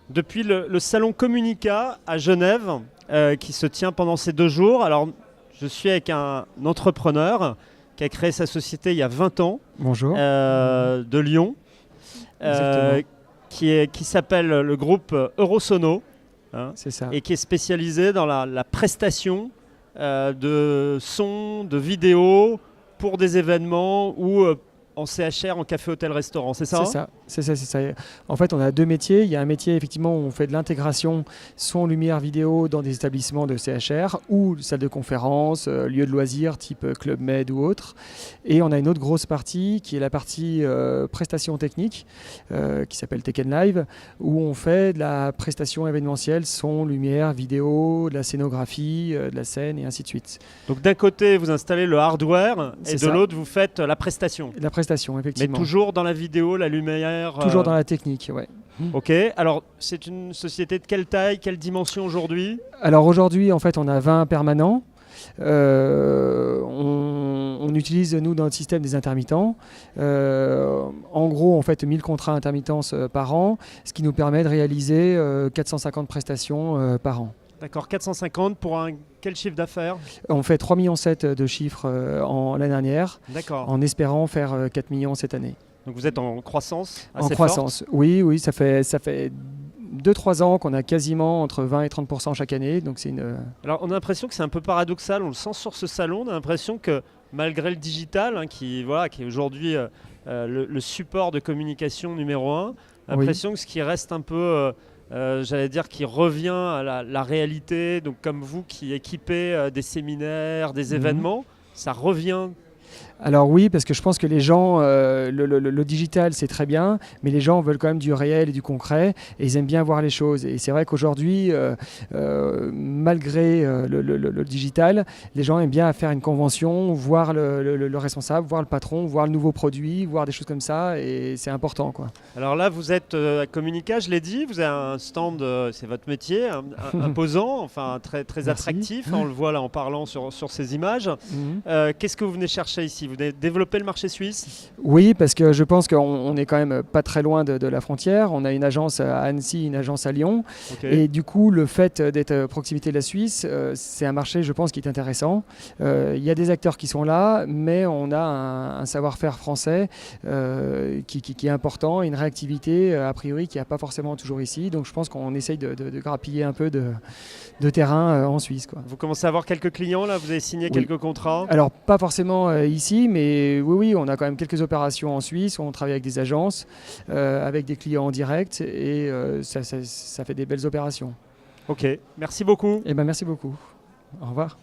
depuis le salon Communica à Genève, qui se tient pendant ces 2 jours. Alors, je suis avec un entrepreneur qui a créé sa société il y a 20 ans, Bonjour. de Lyon, Exactement. qui s'appelle le groupe Eurosono, hein, C'est ça. et qui est spécialisé dans la prestation de son, de vidéo pour des événements ou en CHR, en café, hôtel, restaurant. C'est ça, hein? C'est ça. En fait, on a deux métiers. Il y a un métier effectivement où on fait de l'intégration son, lumière, vidéo dans des établissements de CHR ou salle de conférence, lieu de loisirs type Club Med ou autre. Et on a une autre grosse partie qui est la partie prestation technique qui s'appelle Tech and Live, où on fait de la prestation événementielle, son, lumière, vidéo, de la scénographie, de la scène et ainsi de suite. Donc d'un côté, vous installez le hardware et C'est de ça. l'autre, vous faites la prestation. La prestation, Mais effectivement. toujours dans la vidéo, la lumière. Toujours dans la technique, ouais. Ok. Alors, c'est une société de quelle taille, quelle dimension aujourd'hui? Alors aujourd'hui, en fait, on a 20 permanents. On utilise, nous, dans notre système des intermittents. En gros, on fait 1000 contrats intermittence par an, ce qui nous permet de réaliser 450 prestations par an. D'accord, 450 pour quel chiffre d'affaires? On fait 3,7 millions de chiffres l'année dernière, D'accord. en espérant faire 4 millions cette année. Donc vous êtes en croissance En assez croissance, oui, ça fait 2-3 ans qu'on a quasiment entre 20 et 30% chaque année. Donc c'est une... forte. Alors on a l'impression que c'est un peu paradoxal, on le sent sur ce salon, on a l'impression que malgré le digital, hein, qui est aujourd'hui le support de communication numéro un, on a l'impression que ce qui reste un peu... j'allais dire qui revient à la réalité, donc comme vous qui équipez des séminaires, des événements, ça revient. Alors oui, parce que je pense que les gens, le digital c'est très bien, mais les gens veulent quand même du réel et du concret, et ils aiment bien voir les choses. Et c'est vrai qu'aujourd'hui, malgré le digital, les gens aiment bien faire une convention, voir le responsable, voir le patron, voir le nouveau produit, voir des choses comme ça, et c'est important, quoi. Alors là, vous êtes à Communica, je l'ai dit, vous avez un stand, c'est votre métier, imposant, enfin très, très Merci. attractif, on le voit là en parlant sur ces images. Qu'est-ce que vous venez chercher ici? Vous venez développer le marché suisse? Oui, parce que je pense qu'on est quand même pas très loin de la frontière. On a une agence à Annecy, une agence à Lyon. Okay. Et du coup, le fait d'être à proximité de la Suisse, c'est un marché, je pense, qui est intéressant. Il y a des acteurs qui sont là, mais on a un savoir-faire français qui est important, une réactivité, a priori, qui n'y a pas forcément toujours ici. Donc je pense qu'on essaye de grappiller un peu de terrain en Suisse, quoi. Vous commencez à avoir quelques clients là? Vous avez signé quelques contrats? Alors pas forcément ici, mais oui, on a quand même quelques opérations en Suisse. On travaille avec des agences, avec des clients en direct, et ça fait des belles opérations. Ok, merci beaucoup. Eh ben merci beaucoup. Au revoir.